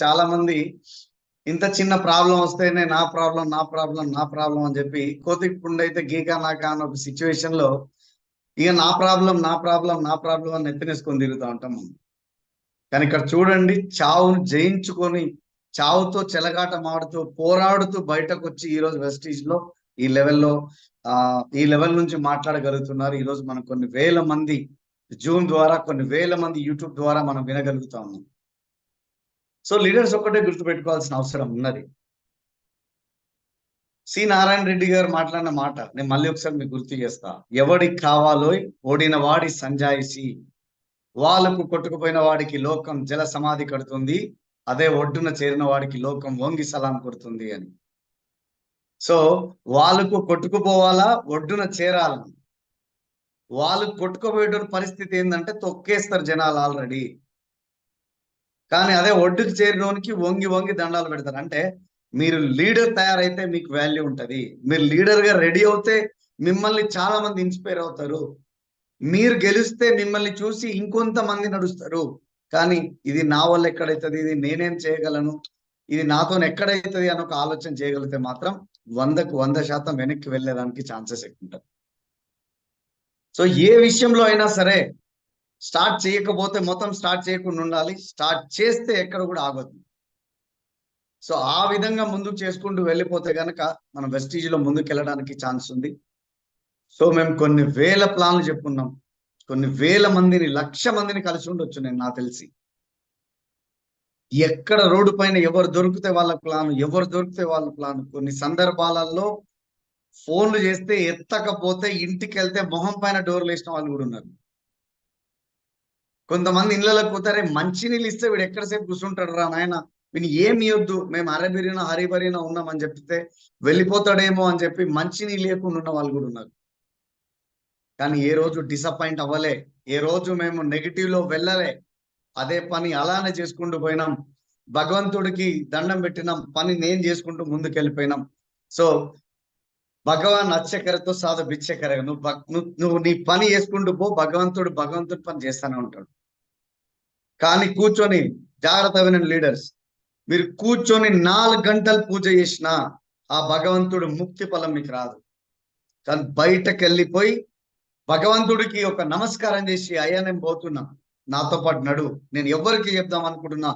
చాలా మంది ఇంత చిన్న ప్రాబ్లం వస్తేనే నా ప్రాబ్లం నా ప్రాబ్లం నా ప్రాబ్లం అని చెప్పి కోతికి పుండైతే గీకా నాకా అన్న ఒక సిచ్యువేషన్ లో ఇక నా ప్రాబ్లం నా ప్రాబ్లం నా ప్రాబ్లం అని ఎత్తినేసుకొని తిరుగుతూ ఉంటాం మనం. కానీ ఇక్కడ చూడండి, చావును జయించుకొని చావుతో చెలగాటమాడుతూ పోరాడుతూ బయటకు వచ్చి ఈ రోజు వెస్టీజ్ లో ఈ లెవెల్లో ఈ లెవెల్ నుంచి మాట్లాడగలుగుతున్నారు. ఈ రోజు మనం కొన్ని వేల మంది జూమ్ ద్వారా, కొన్ని వేల మంది యూట్యూబ్ ద్వారా మనం వినగలుగుతా ఉన్నాం. సో లీడర్స్ ఒక్కటే గుర్తుపెట్టుకోవాల్సిన అవసరం ఉన్నది. సి నారాయణ రెడ్డి గారు మాట్లాడిన మాట నేను మళ్ళీ ఒకసారి మీకు గుర్తు చేస్తా. ఎవడికి కావాలో ఓడిన వాడి సంజాయిసి, వాళ్ళకు కొట్టుకుపోయిన వాడికి లోకం జల సమాధి కడుతుంది, అదే ఒడ్డున చేరిన వాడికి లోకం వంగి సలాం కొడుతుంది అని. సో వాళ్ళకు కొట్టుకుపోవాలా, ఒడ్డున చేరాలని. వాళ్ళు కొట్టుకుపోయే పరిస్థితి ఏంటంటే తొక్కేస్తారు జనాలు ఆల్రెడీ. కానీ అదే ఒడ్డుకు చేరినోనికి వంగి వంగి దండాలు పెడతారు. అంటే మీరు లీడర్ తయారైతే మీకు వాల్యూ ఉంటుంది. మీరు లీడర్ గా రెడీ అవుతే మిమ్మల్ని చాలా మంది ఇన్స్పైర్ అవుతారు. మీరు గెలిస్తే మిమ్మల్ని చూసి ఇంకొంతమంది నడుస్తారు. కానీ ఇది నా వల్ల ఎక్కడైతుంది, ఇది నేనేం చేయగలను, ఇది నాతో ఎక్కడైతుంది అని ఒక ఆలోచన చేయగలిగితే మాత్రం 100కు 100% వెనక్కి వెళ్ళేదానికి ఛాన్సెస్ ఎక్కువ ఉంటాయి. సో ఏ విషయంలో అయినా సరే స్టార్ట్ చేయకపోతే మొత్తం స్టార్ట్ చేయకుండా ఉండాలి, స్టార్ట్ చేస్తే ఎక్కడ కూడా ఆగొద్దు. సో ఆ విధంగా ముందుకు చేసుకుంటూ వెళ్ళిపోతే గనక మనం వెస్టీజ్ లో ముందుకు వెళ్ళడానికి ఛాన్స్ ఉంది. సో మేము కొన్ని వేల ప్లాన్లు చెప్పుకున్నాం, కొన్ని వేల మందిని, 1,00,000 మందిని కలిసి ఉండొచ్చు నేను నాకు తెలిసి. ఎక్కడ రోడ్డు పైన ఎవరు దొరికితే వాళ్ళ ప్లాన్, ఎవరు దొరికితే వాళ్ళ ప్లాన్. కొన్ని సందర్భాలలో ఫోన్లు చేస్తే ఎత్తకపోతే ఇంటికి వెళ్తే మొహం పైన డోర్లు వేసిన వాళ్ళు కూడా ఉన్నారు. కొంతమంది ఇళ్ళలోకి పోతారే, మంచినీళ్ళు ఇస్తే వీడు ఎక్కడసేపు కూర్చుంటాడు రా నాయన, వీని ఏమి ఇవ్వద్దు, మేము అరబిరినా హరిబరినా ఉన్నామని చెప్తే వెళ్ళిపోతాడేమో అని చెప్పి మంచినీళ్ళు లేకుండా ఉన్న వాళ్ళు కూడా ఉన్నారు. కానీ ఏ రోజు డిసప్పాయింట్ అవ్వలే, ఏ రోజు మేము నెగిటివ్ లో వెళ్ళలే. అదే పని అలానే చేసుకుంటూ పోయినాం. భగవంతుడికి దండం పెట్టినాం, పని నేను చేసుకుంటూ ముందుకు వెళ్ళిపోయినాం. సో భగవాన్ అచ్చకరతో సాధు బిచ్చకర, నువ్వు నీ పని చేసుకుంటూ పో, భగవంతుడి పని చేస్తానే ఉంటాడు. కానీ కూర్చొని జాగ్రత్త వినండి లీడర్స్, మీరు కూర్చొని 4 గంటలు పూజ చేసినా ఆ భగవంతుడు ముక్తి ఫలం మీకు రాదు. కానీ బయటకు వెళ్ళిపోయి భగవంతుడికి ఒక నమస్కారం చేసి, అయ్యా నేను పోతున్నా, నాతో పాటు నడు, నేను ఎవరికి చెప్దాం అనుకుంటున్నా,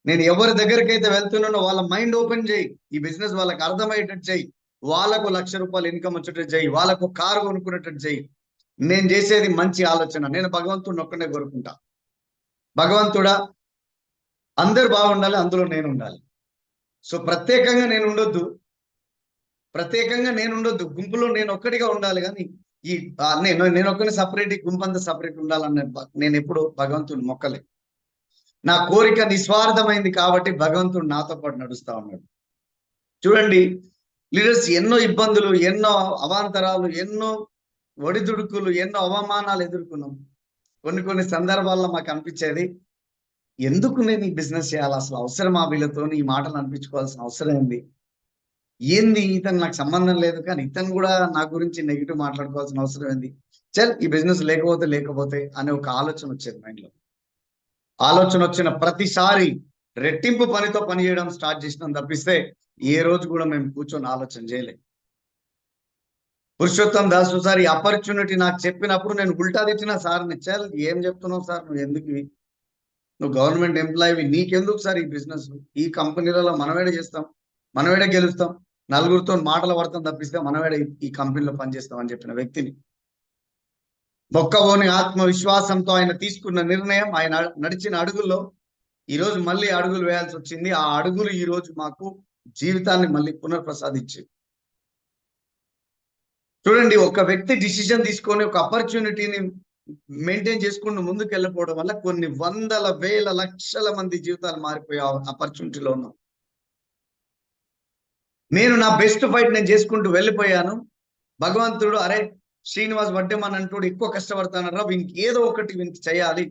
నేను ఎవరి దగ్గరికి అయితే వెళ్తున్నానో వాళ్ళ మైండ్ ఓపెన్ చేయి, ఈ బిజినెస్ వాళ్ళకి అర్థమయ్యేటట్టు చేయి, వాళ్ళకు ₹1,00,000 ఇన్కమ్ వచ్చేటట్టు చేయి, వాళ్ళకు కారు కొనుక్కునేటట్టు చేయి. నేను చేసేది మంచి ఆలోచన. నేను భగవంతుడిని ఒక్కనే కోరుకుంటా, భగవంతుడా అందరు బాగుండాలి, అందులో నేను ఉండాలి. సో ప్రత్యేకంగా నేను ఉండొద్దు, గుంపులో నేను ఒక్కడిగా ఉండాలి. కానీ ఈ నేను ఒక్కడిని సపరేట్, ఈ గుంపు అంతా సపరేట్ ఉండాలన్న నేను ఎప్పుడు భగవంతుడిని మొక్కలే. నా కోరిక నిస్వార్థమైంది కాబట్టి భగవంతుడు నాతో పాటు నడుస్తా ఉన్నాడు. చూడండి లీడర్స్, ఎన్నో ఇబ్బందులు, ఎన్నో అవాంతరాలు, ఎన్నో ఒడిదుడుకులు, ఎన్నో అవమానాలు ఎదుర్కొన్నాం. కొన్ని సందర్భాల్లో మాకు అనిపించేది, ఎందుకు నేను ఈ బిజినెస్ చేయాలి, అసలు అవసరమా వీళ్ళతో ఈ మాటలు అనిపించుకోవాల్సిన అవసరం ఏంది, ఇతను నాకు సంబంధం లేదు, కానీ ఇతను కూడా నా గురించి నెగిటివ్ మాట్లాడుకోవాల్సిన అవసరం ఏంది, చల్ ఈ బిజినెస్ లేకపోతే అనే ఒక ఆలోచన వచ్చేది మైండ్ లో. ఆలోచన వచ్చిన ప్రతిసారి రెట్టింపు పనితో పని చేయడం స్టార్ట్ చేసినాం తప్పిస్తే ఏ రోజు కూడా మేము కూర్చొని ఆలోచన చేయలేదు. పురుషోత్తం దాస్ సార్ ఈ ఆపర్చునిటీ నాకు చెప్పినప్పుడు నేను ఉల్టా తెచ్చిన సార్ని, చల్ ఏం చెప్తున్నావు సార్, నువ్వు గవర్నమెంట్ ఎంప్లాయీ, నీకెందుకు సార్ ఈ బిజినెస్, ఈ కంపెనీలలో మనమేడే చేస్తాం, మనమేడే గెలుస్తాం, నలుగురితో మాటలు పడతాం తప్పిస్తే మనమేడే ఈ కంపెనీలో పనిచేస్తాం అని చెప్పిన వ్యక్తిని. మొక్కవోని ఆత్మవిశ్వాసంతో ఆయన తీసుకున్న నిర్ణయం, ఆయన నడిచిన అడుగుల్లో ఈరోజు మళ్ళీ అడుగులు వేయాల్సి వచ్చింది. ఆ అడుగులు ఈ రోజు మాకు జీవితాన్ని మళ్ళీ పునర్ప్రసాదించి. చూడండి, ఒక వ్యక్తి డిసిజన్ తీసుకొని ఒక ఆపర్చునిటీని మెయింటైన్ చేసుకుంటూ ముందుకు వెళ్ళిపోవడం వల్ల కొన్ని వందల వేల లక్షల మంది జీవితాలు మారిపోయే ఆపర్చునిటీలో ఉన్నాం. నేను నా బెస్ట్ ఫైట్ నేను చేసుకుంటూ వెళ్ళిపోయాను. భగవంతుడు అరే శ్రీనివాస్ వడ్డేమన్ అంటూ ఎక్కువ కష్టపడతానరా, వీనికి ఏదో ఒకటి వీనికి చేయాలి,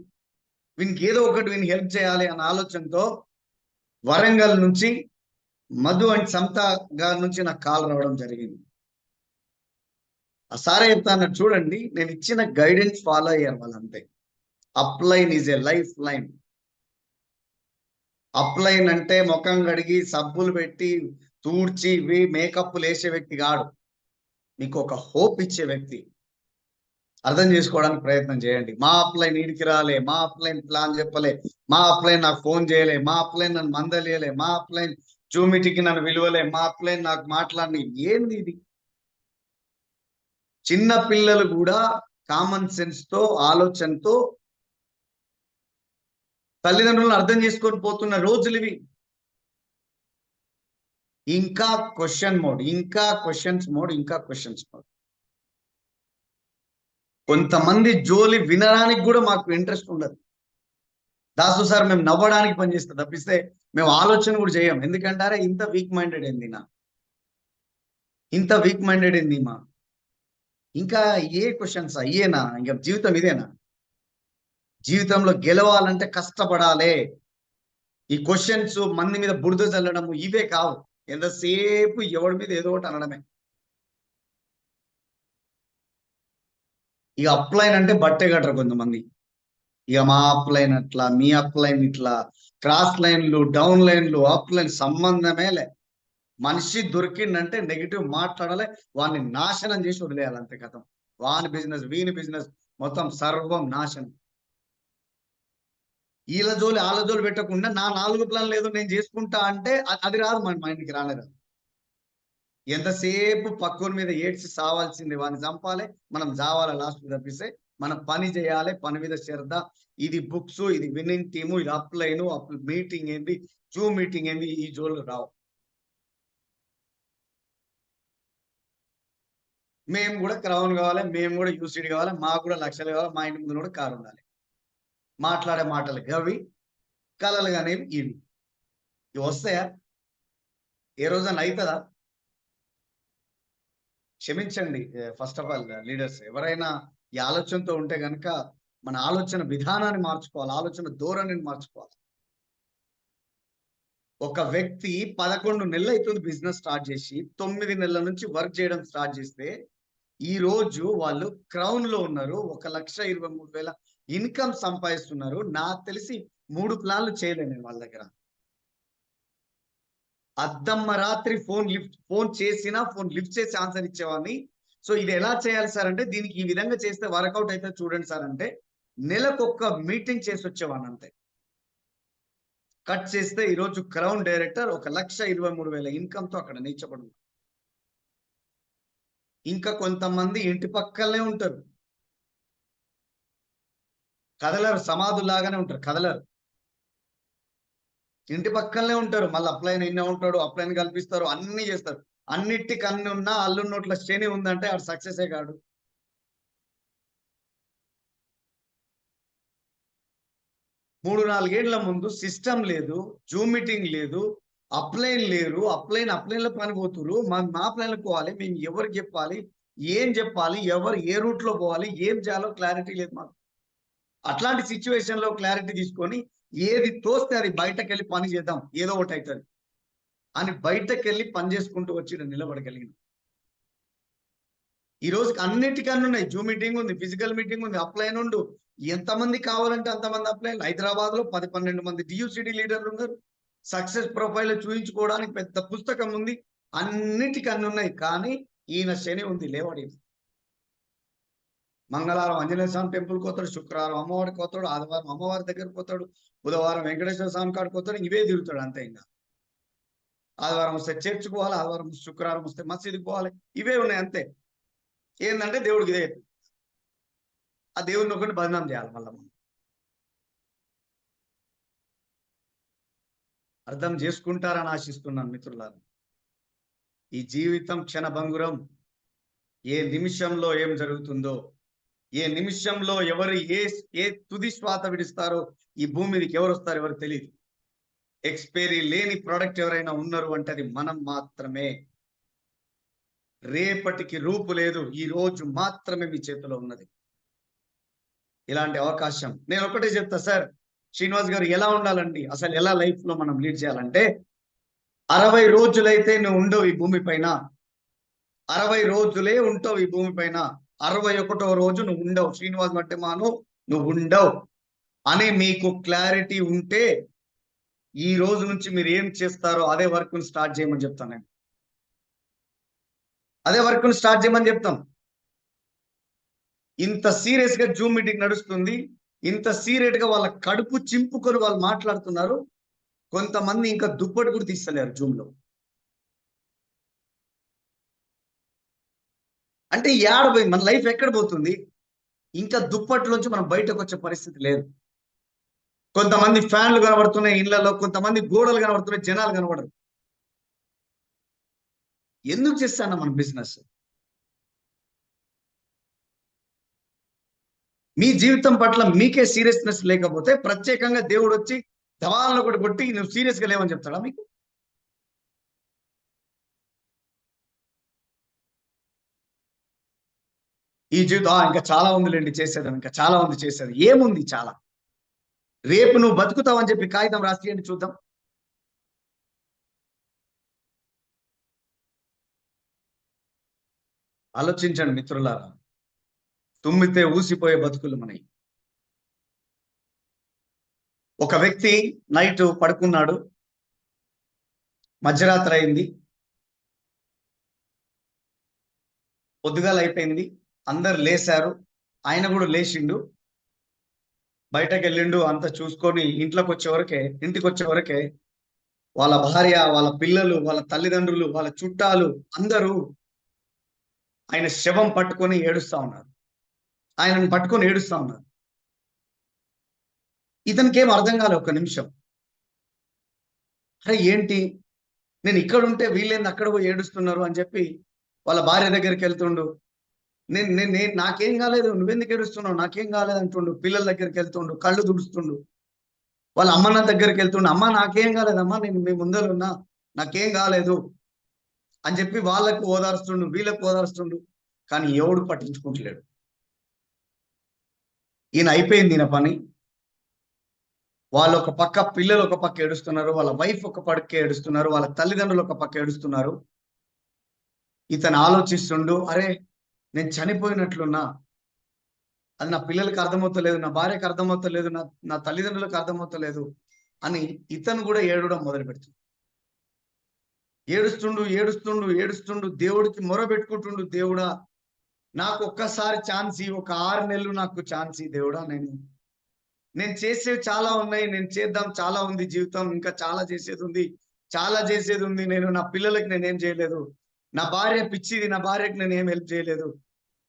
వీనికి హెల్ప్ చేయాలి అన్న ఆలోచనతో వరంగల్ నుంచి మధు అండ్ సమత గారి నుంచి నాకు కాల్ రావడం జరిగింది. ఆ సారే చెప్తాను, చూడండి నేను ఇచ్చిన గైడెన్స్ ఫాలో అయ్యారు వాళ్ళంతే. Up line is a lifeline. Up line అంటే ముఖం కడిగి సబ్బులు పెట్టి తూడ్చి మేకప్లు వేసే వ్యక్తి కాడు, మీకు ఒక హోప్ ఇచ్చే వ్యక్తి. అర్థం చేసుకోవడానికి ప్రయత్నం చేయండి. మా అప్లైన్ ఈడికి రాలే, మా అప్లైన్ ప్లాన్ చెప్పలే, మా అప్లైన్ నాకు ఫోన్ చేయలే, మా అప్లైన్ నన్ను మందలియలే, మా అప్లైన్ జూమ్ మీటింగ్కి నన్ను విలువలే, మా అప్లైన్ నాకు మాట్లాడి. ఏంది ఇది? చిన్న పిల్లలు కూడా కామన్ సెన్స్ తో, ఆలోచనతో తల్లిదండ్రులను అర్థం చేసుకొని పోతున్న రోజులు ఇవి. ఇంకా క్వశ్చన్ మోడ్, ఇంకా క్వశ్చన్స్ మోడ్, ఇంకా క్వశ్చన్స్ మోడ్. కొంతమంది జోలి వినడానికి కూడా మాకు ఇంట్రెస్ట్ ఉండదు. దాసు సార్ మేము నవ్వడానికి పనిచేస్తాం తప్పిస్తే మేము ఆలోచన కూడా చేయం. ఎందుకంటారే ఇంత వీక్ మైండెడ్ ఏంది నా, ఇంత వీక్ మైండెడ్ ఏంది మా, ఇంకా ఏ క్వశ్చన్స్ అయ్యేనా? ఇంకా జీవితం ఇదేనా? జీవితంలో గెలవాలంటే కష్టపడాలి. ఈ క్వశ్చన్స్ మంది మీద బురద చల్లడము ఇవే కావు. ఎంతసేపు ఎవరి మీద ఏదో ఒకటి అనడమే. ఇక అప్లైన్ అంటే బట్టే కట్టరు కొంతమంది. ఇక మా అప్లైన్ అట్లా, మీ అప్లైన్ ఇట్లా, క్రాస్ లైన్లు, డౌన్ లైన్లు, అప్ లైన్ సంబంధమే లే. మనిషి దొరికిందంటే నెగిటివ్ మాట్లాడాలి, వాడిని నాశనం చేసి వదిలేయాలి, అంతే కథం. వాని బిజినెస్, వీని బిజినెస్, మొత్తం సర్వం నాశనం. వీళ్ళ జోలి వాళ్ళ జోలి పెట్టకుండా నా 4 ప్లాన్లు ఏదో నేను చేసుకుంటా అంటే అది రాదు, మన మైండ్కి రాలేదు. ఎంతసేపు పక్కన మీద ఏడ్చి సావాల్సింది, వాడిని చంపాలి, మనం చావాలి లాస్ట్ తప్పిస్తే మనం పని చేయాలి, పని మీద శ్రద్ధ. ఇది బుక్స్, ఇది విన్నింగ్ టీము, ఇది అప్లైన్, మీటింగ్ ఏంటి, జూమ్ మీటింగ్ ఏంటి, ఈ జోలు రావు. మేము కూడా క్రౌన్ కావాలి, మేము కూడా యూసీడీ కావాలి, మాకు కూడా లక్షలు కావాలి, మా ఇంటి ముందు కూడా కారు ఉండాలి. మాట్లాడే మాటలు గవి, కళలు కానీ ఇవి వస్తాయా? ఏ రోజైనా అవుతుందా? క్షమించండి. ఫస్ట్ ఆఫ్ ఆల్ లీడర్స్ ఎవరైనా ఈ ఆలోచనతో ఉంటే కనుక మన ఆలోచన విధానాన్ని మార్చుకోవాలి, ఆలోచన ధోరణిని మార్చుకోవాలి. ఒక వ్యక్తి 11 నెలలు అవుతుంది బిజినెస్ స్టార్ట్ చేసి, 9 నెలల నుంచి వర్క్ చేయడం స్టార్ట్ చేస్తే ఈ రోజు వాళ్ళు క్రౌన్ లో ఉన్నారు, 1,23,000 ఇన్కమ్ సంపాదిస్తున్నారు. నాకు తెలిసి 3 ప్లాన్లు చేయలేను నేను వాళ్ళ దగ్గర. అద్దమ్మ రాత్రి ఫోన్ చేసినా ఫోన్ లిఫ్ట్ చేసి ఆన్సర్ ఇచ్చేవాడిని. సో ఇది ఎలా చేయాలి సార్ అంటే, దీనికి ఈ విధంగా చేస్తే వర్కౌట్ అయితే చూడండి సార్ అంటే, నెలకొక్క మీటింగ్ చేసి వచ్చేవాడిని అంతే. కట్ చేస్తే ఈరోజు క్రౌన్ డైరెక్టర్ 1,23,000 ఇన్కమ్ తో అక్కడ నిల్చబడి. ఇంకా కొంతమంది ఇంటి పక్కనే ఉంటారు, కదలరు, సమాధులాగానే ఉంటారు, కదలరు, ఇంటి పక్కనే ఉంటారు. మళ్ళీ అప్లైన్ ఎన్నే ఉంటాడు, అప్లైన్ కల్పిస్తారు, అన్ని చేస్తారు. అన్నిటికి అన్ని ఉన్నా అల్లు నోట్ల శని ఉందంటే ఆడు సక్సెసే కాడు. మూడు నాలుగేళ్ల ముందు సిస్టమ్ లేదు, జూమ్ మీటింగ్ లేదు, అప్లైన్ లేరు, అప్లైన్లో పని పోతురు, మా ప్లాన్లకు పోవాలి, మేము ఎవరికి చెప్పాలి, ఏం చెప్పాలి, ఎవరు ఏ రూట్ లో పోవాలి, ఏం చేయాలో క్లారిటీ లేదు మాకు. అట్లాంటి సిచ్యువేషన్ లో క్లారిటీ తీసుకొని ఏది తోస్తే అది బయటకు వెళ్ళి పని చేద్దాం, ఏదో ఒకటి అవుతుంది అని బయటకు వెళ్ళి పని చేసుకుంటూ వచ్చి నిలబడగలిగింది. ఈ రోజుకి అన్నిటికన్నా ఉన్నాయి. జూమ్ మీటింగ్ ఉంది, ఫిజికల్ మీటింగ్ ఉంది, అప్లైన్ ఉండు, ఎంతమంది కావాలంటే అంతమంది అప్లైన్. హైదరాబాద్ లో 10-12 మంది డియూసిటీ లీడర్లు ఉన్నారు. సక్సెస్ ప్రొఫైల్ చూపించుకోవడానికి పెద్ద పుస్తకం ఉంది, అన్నిటికీ అన్ని ఉన్నాయి. కానీ ఈయన శని ఉంది, లేవాడి. మంగళవారం ఆంజనేయ స్వామి టెంపుల్కి పోతాడు, శుక్రవారం అమ్మవారికి పోతాడు, ఆదివారం అమ్మవారి దగ్గరికి పోతాడు, బుధవారం వెంకటేశ్వర స్వామి కాడికి పోతాడు, ఇవే తిరుగుతాడు అంతే. ఇంకా ఆదివారం వస్తే చర్చికి పోవాలి, ఆదివారం శుక్రవారం వస్తే మసీదుకి పోవాలి, ఇవే ఉన్నాయి అంతే. ఏంటంటే దేవుడికి ఇదే, ఆ దేవుడిని ఒకటి బదనాం చేయాలి మళ్ళీ మనం. అర్థం చేసుకుంటారని ఆశిస్తున్నాను మిత్రులారా. ఈ జీవితం క్షణభంగురం. ఏ నిమిషంలో ఏం జరుగుతుందో, ఏ నిమిషంలో ఎవరు ఏ తుది శ్వాస విడిస్తారో, ఈ భూమి మీదకి ఎవరు వస్తారో ఎవరు తెలియదు. ఎక్స్పైరీ లేని ప్రోడక్ట్ ఎవరైనా ఉన్నారు అంటే అది మనం మాత్రమే. రేపటికి రూపు లేదు, ఈ రోజు మాత్రమే మీ చేతిలో ఉన్నది. ఇలాంటి అవకాశం నేను ఒకటే చెప్తా సార్, శ్రీనివాస్ గారు ఎలా ఉండాలండి, అసలు ఎలా లైఫ్ లో మనం లీడ్ చేయాలంటే, 60 రోజులైతే నువ్వు ఉండవు ఈ భూమి పైన, 60 రోజులే ఉంటావు ఈ భూమి పైన, 61వ రోజు నువ్వు ఉండవు. శ్రీనివాస్ అంటే మాను నువ్వు ఉండవు అని మీకు క్లారిటీ ఉంటే ఈ రోజు నుంచి మీరు ఏం చేస్తారో అదే వర్క్ ని స్టార్ట్ చేయమని చెప్తాను నేను. అదే వర్క్ ని స్టార్ట్ చేయమని చెప్తాం. ఇంత సీరియస్ గా జూమ్ మీటింగ్ నడుస్తుంది, ఇంత సీరియస్ గా వాళ్ళ కడుపు చింపుకొని వాళ్ళు మాట్లాడుతున్నారు. కొంతమంది ఇంకా దుప్పటి కూడా తీస్తలేరు జూమ్ లో. అంటే ఏడబోయింది మన లైఫ్, ఎక్కడ పోతుంది? ఇంకా దుప్పట్లోంచి మనం బయటకు వచ్చే పరిస్థితి లేదు. కొంతమంది ఫ్యాన్లు కనబడుతున్నాయి ఇళ్లలో, కొంతమంది గోడలు కనబడుతున్నాయి, జనాలు కనబడరు. ఎందుకు చేస్తాను మన బిజినెస్? మీ జీవితం పట్ల మీకే సీరియస్నెస్ లేకపోతే ప్రత్యేకంగా దేవుడు వచ్చి దవాలను కూడా కొట్టి నువ్వు సీరియస్ గా లేవని చెప్తాడా మీకు? ఈ జీవితం ఇంకా చాలా ఉందిలేండి చేసేది, ఇంకా చాలా ఉంది చేసేది. ఏముంది చాలా? రేపు నువ్వు బతుకుతావని చెప్పి కాగితం రాసియండి చూద్దాం. ఆలోచించండి మిత్రులారా. తుమ్మితే ఊసిపోయే బతుకులు మనవి. ఒక వ్యక్తి నైట్ పడుకున్నాడు, మధ్యరాత్రి అయింది, పొద్దుగాల అయిపోయింది, అందరు లేశారు, ఆయన కూడా లేచిండు, బయటకు వెళ్ళిండు, అంత చూసుకొని ఇంటికి వచ్చే వరకే వాళ్ళ భార్య, వాళ్ళ పిల్లలు, వాళ్ళ తల్లిదండ్రులు, వాళ్ళ చుట్టాలు అందరూ ఆయన శవం పట్టుకొని ఏడుస్తా ఉన్నారు. ఆయనను పట్టుకొని ఏడుస్తా ఉన్నారు. ఇతనికి ఏం అర్థం కాలే ఒక్క నిమిషం. అరే ఏంటి, నేను ఇక్కడ ఉంటే వీళ్ళేంది అక్కడ పోయి ఏడుస్తున్నారు అని చెప్పి వాళ్ళ భార్య దగ్గరికి వెళ్తుండు. నేను నాకేం కాలేదు, నువ్వెందుకు ఏడుస్తున్నావు, నాకేం కాలేదు అంటుండు. పిల్లల దగ్గరికి వెళ్తుండు, కళ్ళు తుడుస్తుండు. వాళ్ళ అమ్మన్న దగ్గరికి వెళ్తుండు, అమ్మ నాకేం కాలేదమ్మా, నేను మీ ముందర ఉన్నా, నాకేం కాలేదు అని చెప్పి వాళ్ళకు ఓదారుస్తుండు, వీళ్ళకు ఓదారుస్తుండు. కానీ ఎవడు పట్టించుకుంటలేడు. ఈయన అయిపోయింది ఈయన పని. వాళ్ళు ఒక పక్క, పిల్లలు ఒక పక్క ఏడుస్తున్నారు, వాళ్ళ వైఫ్ ఒక పక్క ఏడుస్తున్నారు, వాళ్ళ తల్లిదండ్రులు ఒక పక్క ఏడుస్తున్నారు. ఇతను ఆలోచిస్తుండు, అరే నేను చనిపోయినట్లున్నా, అది నా పిల్లలకి అర్థమవుతలేదు, నా భార్యకు అర్థమవుతలేదు, నా తల్లిదండ్రులకు అర్థమవుతలేదు అని ఇతను కూడా ఏడవడం మొదలు పెడుతుంది. ఏడుస్తుండు ఏడుస్తుండు ఏడుస్తుండు, దేవుడికి మొర పెట్టుకుంటుండు. దేవుడా నాకు ఒక్కసారి ఛాన్స్, ఒక 6 నెలలు నాకు ఛాన్స్, దేవుడా నేను చేసేవి చాలా ఉన్నాయి, నేను చేద్దాం చాలా ఉంది, జీవితం ఇంకా చాలా చేసేది ఉంది, చాలా చేసేది ఉంది. నా పిల్లలకి నేనేం చేయలేదు, నా భార్య పిచ్చిది, నా భార్యకి నేను ఏం హెల్ప్ చేయలేదు,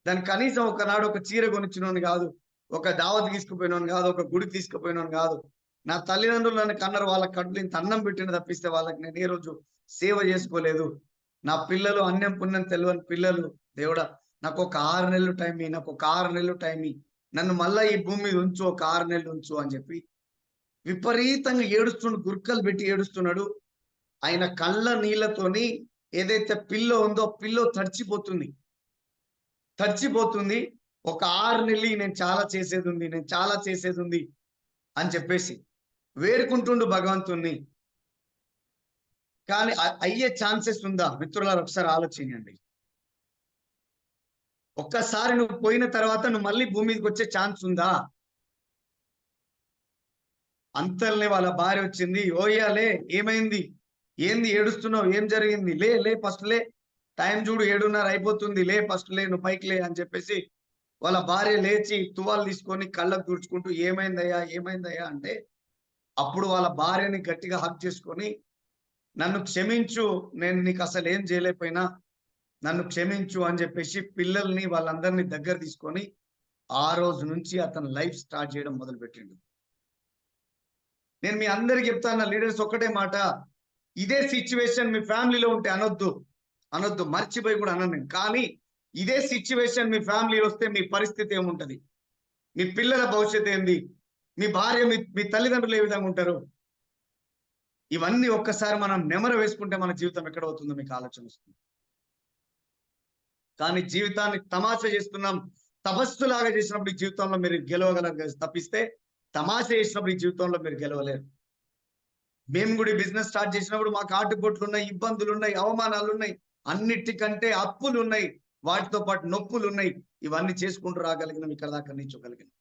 దానికి కనీసం ఒకనాడు ఒక చీర కొనిచ్చినోని కాదు, ఒక దావత్ తీసుకుపోయినోని కాదు, ఒక గుడికి తీసుకుపోయినోని కాదు. నా తల్లిదండ్రులు నన్ను కన్నారు, వాళ్ళ కడుపులో ఇంత అన్నం పెట్టిన తప్పిస్తే వాళ్ళకి నేను ఏ రోజు సేవ చేసుకోలేదు. నా పిల్లలు అన్నం పుణ్యం తెలియని పిల్లలు, దేవుడా నాకు ఒక 6 నెలలు టైం ఇయ్యి, నాకు ఒక 6 నెలలు టైం ఇయ్యి, నన్ను మళ్ళా ఈ భూమి మీద ఉంచు, ఒక 6 నెలలు ఉంచు అని చెప్పి విపరీతంగా ఏడుస్తుండు, గుర్కలు పెట్టి ఏడుస్తున్నాడు. ఆయన కళ్ళ నీళ్లతోని ఏదైతే పిల్లో ఉందో పిల్లో తడిచిపోతుంది. ఒక 6 నెలలు నేను చాలా చేసేది ఉంది, నేను చాలా చేసేది ఉంది అని చెప్పేసి వేడుకుంటుండు భగవంతుణ్ణి. కానీ అయ్యే ఛాన్సెస్ ఉందా మిత్రులారు? ఒకసారి ఆలోచించండి. ఒక్కసారి నువ్వు పోయిన తర్వాత నువ్వు మళ్ళీ భూమి మీదకి వచ్చే ఛాన్స్ ఉందా? అంతల్నే వాళ్ళ భార్య వచ్చింది, ఓయ్యాలే ఏమైంది, ఏంది ఏడుస్తున్నావు, ఏం జరిగింది, లే ఫస్ట్ లే, టైం చూడు 7:30 అయిపోతుంది, లే ఫస్ట్ లే, నువ్వు పైకి లే అని చెప్పేసి వాళ్ళ భార్య లేచి తువాలు తీసుకొని కళ్ళకు తుడుచుకుంటూ ఏమైందయ్యా అంటే, అప్పుడు వాళ్ళ భార్యని గట్టిగా హక్ చేసుకొని, నన్ను క్షమించు, నేను నీకు అసలు ఏం చేయలేకపోయినా నన్ను క్షమించు అని చెప్పేసి పిల్లల్ని వాళ్ళందరినీ దగ్గర తీసుకొని ఆ రోజు నుంచి అతను లైఫ్ స్టార్ట్ చేయడం మొదలు పెట్టిండు. నేను మీ అందరికి చెప్తాను లీడర్స్, ఒక్కటే మాట, ఇదే సిచ్యువేషన్ మీ ఫ్యామిలీలో ఉంటే అనొద్దు, మర్చిపోయి కూడా అనను. కానీ ఇదే సిచ్యువేషన్ మీ ఫ్యామిలీలో వస్తే మీ పరిస్థితి ఏముంటది, మీ పిల్లల భవిష్యత్తు ఏంది, మీ భార్య, మీ తల్లిదండ్రులు ఏ విధంగా ఉంటారు, ఇవన్నీ ఒక్కసారి మనం నెమరు వేసుకుంటే మన జీవితం ఎక్కడ అవుతుందో మీకు ఆలోచన వస్తుంది. కానీ జీవితాన్ని తమాషా చేస్తున్నాం, తపస్సులాగా చేసినప్పుడు ఈ జీవితంలో మీరు గెలవగలరు తప్పిస్తే తమాషా చేసినప్పుడు ఈ జీవితంలో మీరు గెలవలేరు. మేము కూడా బిజినెస్ స్టార్ట్ చేసినప్పుడు మాకు ఆటుపోట్లు ఉన్నాయి, ఇబ్బందులు ఉన్నాయి, అవమానాలు ఉన్నాయి, అన్నిటికంటే అప్పులు ఉన్నాయి, వాటితో పాటు నొప్పులు ఉన్నాయి. ఇవన్నీ చేసుకుంటూ రాగలిగినాం, ఇక్కడ దాకా నిల్చోగలిగినాం.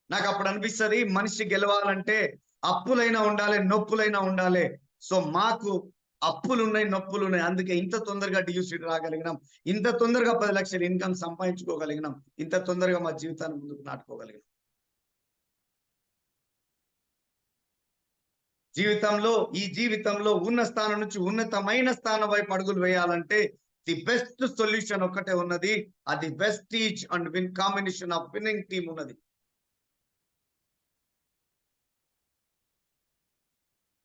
నాకు అప్పుడు అనిపిస్తుంది, మనిషి గెలవాలంటే అప్పులైనా ఉండాలి, నొప్పులైనా ఉండాలి. సో మాకు అప్పులు ఉన్నాయి, నొప్పులు ఉన్నాయి. అందుకే ఇంత తొందరగా డియూసీటీ రాగలిగినాం, ఇంత తొందరగా 10 లక్షల ఇన్కమ్ సంపాదించుకోగలిగినాం, ఇంత తొందరగా మా జీవితాన్ని ముందుకు నాటుకోగలిగినాం. ఈ జీవితంలో ఉన్న స్థానం నుంచి ఉన్నతమైన స్థానం వైపు అడుగులు వేయాలంటే ది బెస్ట్ సొల్యూషన్ ఒక్కటే ఉన్నది. అది Vestige and win combination of winning team ఉన్నది.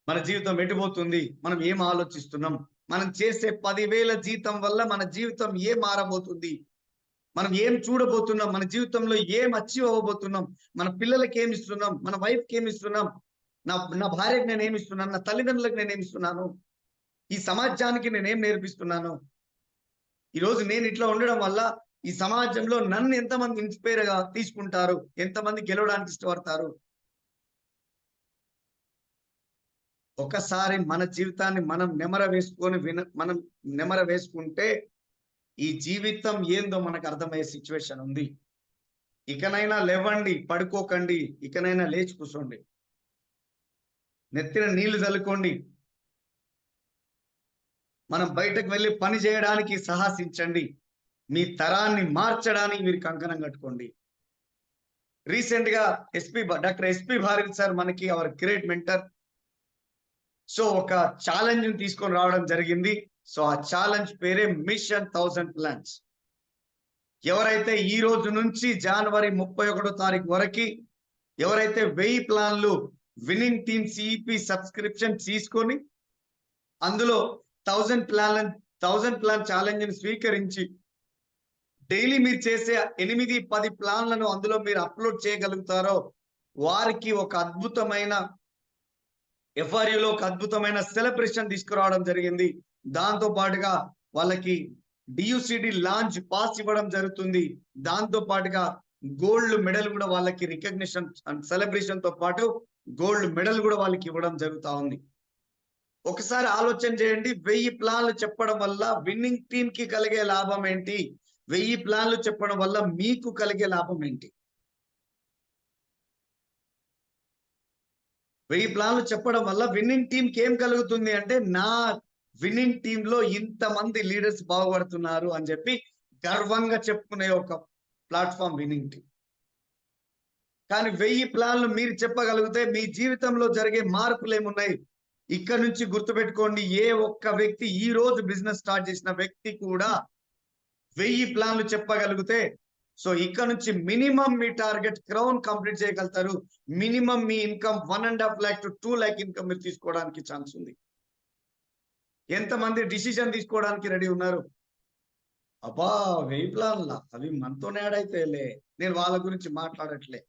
మన జీవితం ఎటుపోతుంది, మనం ఏం ఆలోచిస్తున్నాం, మనం చేసే 10,000 జీతం వల్ల మన జీవితం ఏం మారబోతుంది, మనం ఏం చూడబోతున్నాం, మన జీవితంలో ఏం అచీవ్ అవ్వబోతున్నాం, మన పిల్లలకి ఏమి ఇస్తున్నాం, మన వైఫ్కి ఏమి ఇస్తున్నాం, నా నా భార్యకి నేను ఏమి ఇస్తున్నాను, నా తల్లిదండ్రులకు నేను ఏమి ఇస్తున్నాను, ఈ సమాజానికి నేనేం నేర్పిస్తున్నాను. ఈరోజు నేను ఇట్లా ఉండడం వల్ల ఈ సమాజంలో నన్ను ఎంతమంది ఇన్స్పైర్ గా తీసుకుంటారు, ఎంతమంది గెలవడానికి ఇష్టపడతారు. ఒకసారి మన జీవితాన్ని మనం నెమర వేసుకుంటే ఈ జీవితం ఏందో మనకు అర్థమయ్యే సిచ్యువేషన్ ఉంది. ఇకనైనా లేవండి, పడుకోకండి, ఇకనైనా లేచి కూర్చోండి, నెత్తిన నీళ్లు చల్లుకోండి, మనం బయటకు వెళ్ళి పని చేయడానికి సాహసించండి, మీ తరాన్ని మార్చడానికి మీరు కంకణం కట్టుకోండి. రీసెంట్ గా డాక్టర్ ఎస్పి భారతి సార్ మనకి అవర్ గ్రేట్ మెంటర్. సో ఒక ఛాలెంజ్ తీసుకొని రావడం జరిగింది. సో ఆ ఛాలెంజ్ పేరే మిషన్ 1000 ప్లాన్స్. ఎవరైతే ఈ రోజు నుంచి జనవరి 31వ తారీఖు వరకు ఎవరైతే 1000 ప్లాన్లు విన్నింగ్ టీమ్ సిఇపి సబ్స్క్రిప్షన్ తీసుకొని అందులో 1000 ప్లాన్ ఛాలెంజ్ ని స్వీకరించి డైలీ మీరు చేసే 8-10 ప్లాన్లను అందులో మీరు అప్లోడ్ చేయగలుగుతారో వారికి ఒక అద్భుతమైన ఎఫ్ఆర్యూలో ఒక అద్భుతమైన సెలబ్రేషన్ తీసుకురావడం జరిగింది. దాంతో పాటుగా వాళ్ళకి డియుసిడి లాంచ్ పాస్ ఇవ్వడం జరుగుతుంది. దాంతో పాటుగా గోల్డ్ మెడల్ కూడా వాళ్ళకి రికగ్నిషన్ అండ్ సెలబ్రేషన్ తో పాటు గోల్డ్ మెడల్ కూడా వాళ్ళకి ఇవ్వడం జరుగుతా ఉంది. ఒకసారి ఆలోచన చేయండి, 1000 ప్లాన్లు చెప్పడం వల్ల విన్నింగ్ టీమ్ కి కలిగే లాభం ఏంటి, 1000 ప్లాన్లు చెప్పడం వల్ల మీకు కలిగే లాభం ఏంటి. 1000 ప్లాన్లు చెప్పడం వల్ల విన్నింగ్ టీమ్ కి ఏం కలుగుతుంది అంటే, నా విన్నింగ్ టీమ్ లో ఇంతమంది లీడర్స్ బాగుపడుతున్నారు అని చెప్పి గర్వంగా చెప్పుకునే ఒక ప్లాట్ఫామ్ విన్నింగ్ టీమ్. కానీ 1000 ప్లాన్లు మీరు చెప్పగలిగితే మీ జీవితంలో జరిగే మార్పులు ఏమున్నాయి. ఇక్కడ నుంచి గుర్తుపెట్టుకోండి, ఏ ఒక్క వ్యక్తి ఈ రోజు బిజినెస్ స్టార్ట్ చేసిన వ్యక్తి కూడా 1000 ప్లాన్లు చెప్పగలిగితే సో ఇక్కడ నుంచి మినిమం మీ టార్గెట్ క్రౌన్ కంప్లీట్ చేయగలుగుతారు. Minimum me income 1.5 lakh to 2 lakh income మీరు తీసుకోవడానికి ఛాన్స్ ఉంది. ఎంతమంది డిసిజన్ తీసుకోవడానికి రెడీ ఉన్నారు? అబ్బా 1000 ప్లాన్లా, అవి మనతోనే ఆడైతేలే, నేను వాళ్ళ గురించి మాట్లాడట్లే.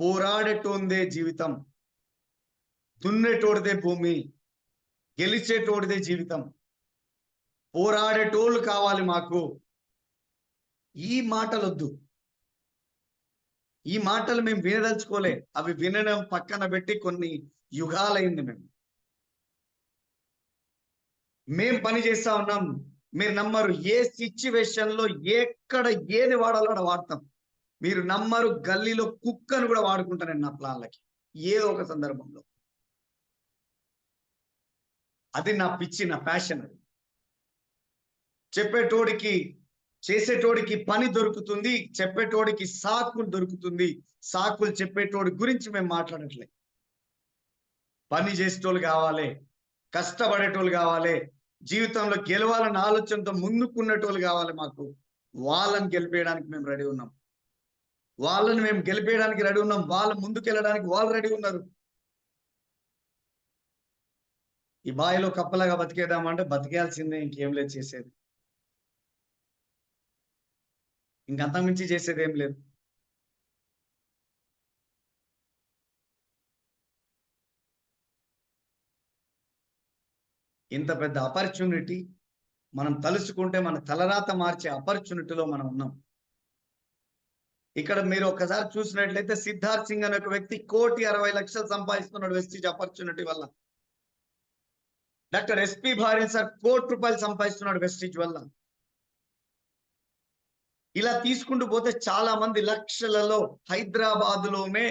పోరాడేటోందే జీవితం, దున్నేటోడిదే భూమి, గెలిచేటోడిదే జీవితం. పోరాడేటోళ్ళు కావాలి మాకు. ఈ మాటలు వద్దు, ఈ మాటలు మేము వినదలుచుకోలే. అవి వినడం పక్కన పెట్టి కొన్ని యుగాలైంది. మేము పని చేస్తా ఉన్నాం, మీరు నమ్మరు. ఏ సిచ్యువేషన్ లో ఎక్కడ ఏది వాడాలో వాడతాం. మీరు నమ్మరు, గల్లీలో కుక్కను కూడా వాడుకుంటానండి నా ప్లాన్లకి ఏదో ఒక సందర్భంలో. అది నా పిచ్చి, నా ప్యాషన్. అది చెప్పేటోడికి చేసేటోడికి పని దొరుకుతుంది, చెప్పేటోడికి సాకులు దొరుకుతుంది. సాకులు చెప్పేటోడి గురించి మేము మాట్లాడట్లే. పని చేసేటోళ్ళు కావాలి, కష్టపడేటోళ్ళు కావాలి, జీవితంలో గెలవాలన్న ఆలోచనతో ముందుకున్నటోళ్ళు కావాలి మాకు. వాళ్ళని గెలిపేయడానికి మేము రెడీ ఉన్నాం, వాళ్ళ ముందుకు వెళ్ళడానికి వాళ్ళు రెడీ ఉన్నారు. ఈ బాయిలో కప్పలాగా బతికేద్దామంటే బతికేయాల్సిందే, ఇంకేం లేదు చేసేది, ఇంకంతకుమించి చేసేది ఏం లేదు. ఇంత పెద్ద ఆపర్చునిటీ మనం తలుచుకుంటే మన తలరాత మార్చే ఆపర్చునిటీలో మనం ఉన్నాం. ఇక్కడ మీరు ఒకసారి చూసినట్లయితే సిద్ధార్థ్ సింగ్ అనే ఒక వ్యక్తి 1,60,00,000 సంపాదిస్తున్నాడు వెస్టీజ్ ఆపర్చునిటీ వల్ల. డాక్టర్ ఎస్పి భారతి సార్ 1,00,00,000 రూపాయలు సంపాదిస్తున్నాడు వెస్టీజ్ వల్ల. ఇలా తీసుకుంటూ పోతే చాలా మంది లక్షలలో హైదరాబాద్లోనే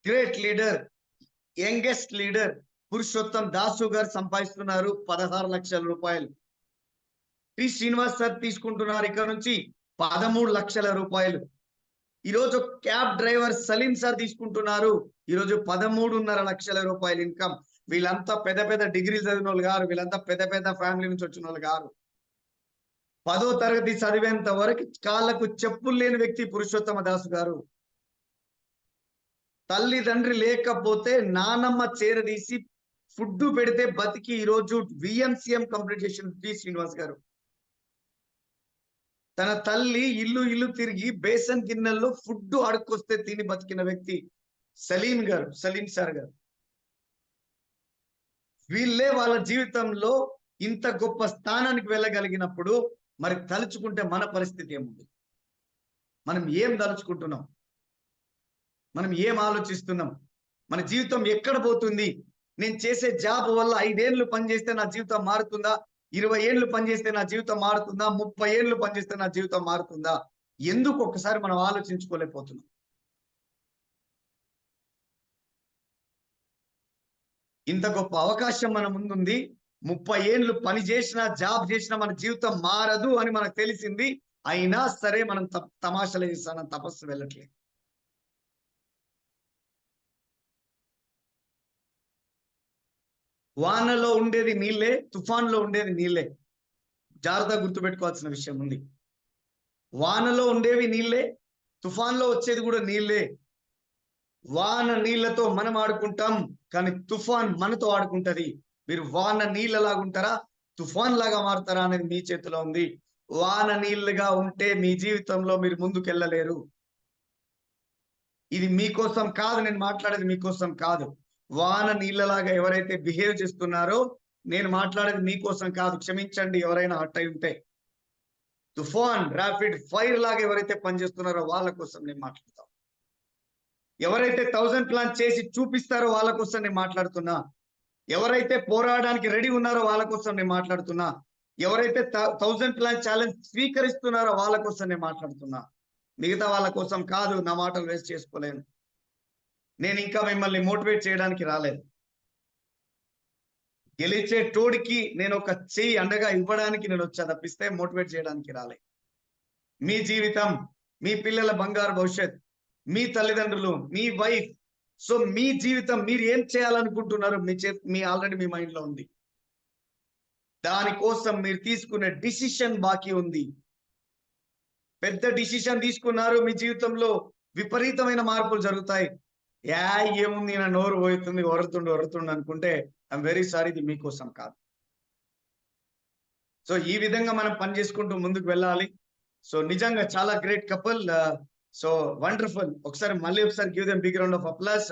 great leader, youngest leader Purushottam Dasu గారు సంపాదిస్తున్నారు 16 లక్షల రూపాయలు. టి శ్రీనివాస్ సార్ తీసుకుంటున్నారు ఇక్కడ నుంచి 13 లక్షల రూపాయలు. ఈరోజు క్యాబ్ డ్రైవర్ సలీం సార్ తీసుకుంటున్నారు ఈరోజు 13.5 లక్షల రూపాయలు ఇన్కమ్. వీళ్ళంతా పెద్ద పెద్ద డిగ్రీలు చదివిన వాళ్ళు గారు, వీళ్ళంతా పెద్ద పెద్ద ఫ్యామిలీ నుంచి వచ్చిన వాళ్ళు గారు. 10వ తరగతి చదివేంత వరకు కాళ్ళకు చెప్పులు లేని వ్యక్తి పురుషోత్తమ దాసు గారు. తల్లిదండ్రి లేకపోతే నానమ్మ చేరదీసి ఫుడ్ పెడితే బతికి ఈరోజు విఎంసీఎం కంప్లీట్ చేసిన టి శ్రీనివాస్ గారు. తన తల్లి ఇల్లు ఇల్లు తిరిగి బేసన్ గిన్నెల్లో ఫుడ్ అడుక్కొస్తే తిని బతికిన వ్యక్తి సలీం గారు, సలీం సార్ గారు. వీళ్ళే వాళ్ళ జీవితంలో ఇంత గొప్ప స్థానానికి వెళ్ళగలిగినప్పుడు మరి తలుచుకుంటే మన పరిస్థితి ఏముంది? మనం ఏం తలుచుకుంటున్నాం? మనం ఏం ఆలోచిస్తున్నాం? మన జీవితం ఎక్కడ పోతుంది? నేను చేసే జాబ్ వల్ల 5 ఏళ్ళు పనిచేస్తే నా జీవితం మారుతుందా? 20 ఏళ్ళు పనిచేస్తే నా జీవితం మారుతుందా? 30 ఏళ్ళు పనిచేస్తే నా జీవితం మారుతుందా? ఎందుకు ఒక్కసారి మనం ఆలోచించుకోలేకపోతున్నాం? ఇంత గొప్ప అవకాశం మన ముందుంది. 30 ఏళ్ళు పని చేసినా జాబ్ చేసినా మన జీవితం మారదు అని మనకు తెలిసింది. అయినా సరే మనం తమాషాలు చేస్తానం, తపస్సు వెళ్ళట్లేదు. వానలో ఉండేది నీళ్ళే, తుఫాన్లో ఉండేది నీళ్ళే. జాగ్రత్తగా గుర్తుపెట్టుకోవాల్సిన విషయం ఉంది. వానలో ఉండేవి నీళ్ళే, తుఫాన్లో వచ్చేది కూడా నీళ్ళే. వాన నీళ్లతో మనం ఆడుకుంటాం, కానీ తుఫాన్ మనతో ఆడుకుంటది. మీరు వాన నీళ్ళలాగుంటారా, తుఫాన్ లాగా మారుతారా అనేది మీ చేతిలో ఉంది. వాన నీళ్ళుగా ఉంటే మీ జీవితంలో మీరు ముందుకెళ్ళలేరు. ఇది మీకోసం కాదు, నేను మాట్లాడేది మీకోసం కాదు. వాన నీళ్ళలాగా ఎవరైతే బిహేవ్ చేస్తున్నారో, నేను మాట్లాడేది మీకోసం కాదు. క్షమించండి ఎవరైనా హర్ట్ అయి ఉంటే. తుఫాన్, ర్యాపిడ్ ఫైర్ లాగా ఎవరైతే పనిచేస్తున్నారో వాళ్ళ కోసం నేను మాట్లాడతాను. ఎవరైతే 1000 ప్లాన్ చేసి చూపిస్తారో వాళ్ళ కోసం నేను మాట్లాడుతున్నా. ఎవరైతే పోరాడడానికి రెడీ ఉన్నారో వాళ్ళ కోసం నేను మాట్లాడుతున్నా. ఎవరైతే 1000 ప్లాన్ ఛాలెంజ్ స్వీకరిస్తున్నారో వాళ్ళ కోసం నేను మాట్లాడుతున్నా. మిగతా వాళ్ళ కోసం కాదు. నా మాటలు వేస్ట్ చేసుకోలేను. నేను ఇంకా మిమ్మల్ని మోటివేట్ చేయడానికి రాలేదు. గెలిచే తోడికి నేను ఒక చెయ్యి అండగా ఇవ్వడానికి నేను వచ్చా తప్పిస్తే మోటివేట్ చేయడానికి రాలే. మీ జీవితం, మీ పిల్లల బంగారు భవిష్యత్, మీ తల్లిదండ్రులు, మీ వైఫ్, సో మీ జీవితం మీరు ఏం చేయాలనుకుంటున్నారు మీ ఆల్రెడీ మీ మైండ్ లో ఉంది. దానికోసం మీరు తీసుకునే డిసిషన్ బాకీ ఉంది. పెద్ద డిసిషన్ తీసుకున్నారు, మీ జీవితంలో విపరీతమైన మార్పులు జరుగుతాయి. ఏముంది నా నోరు పోతుంది, వరుతుండు అనుకుంటే ఐఎమ్ వెరీ సారీ, ఇది మీకోసం కాదు. సో ఈ విధంగా మనం పని చేసుకుంటూ ముందుకు వెళ్ళాలి. సో నిజంగా చాలా గ్రేట్ కపుల్. So wonderful. మళ్ళీ ఒకసారి give them big round of applause.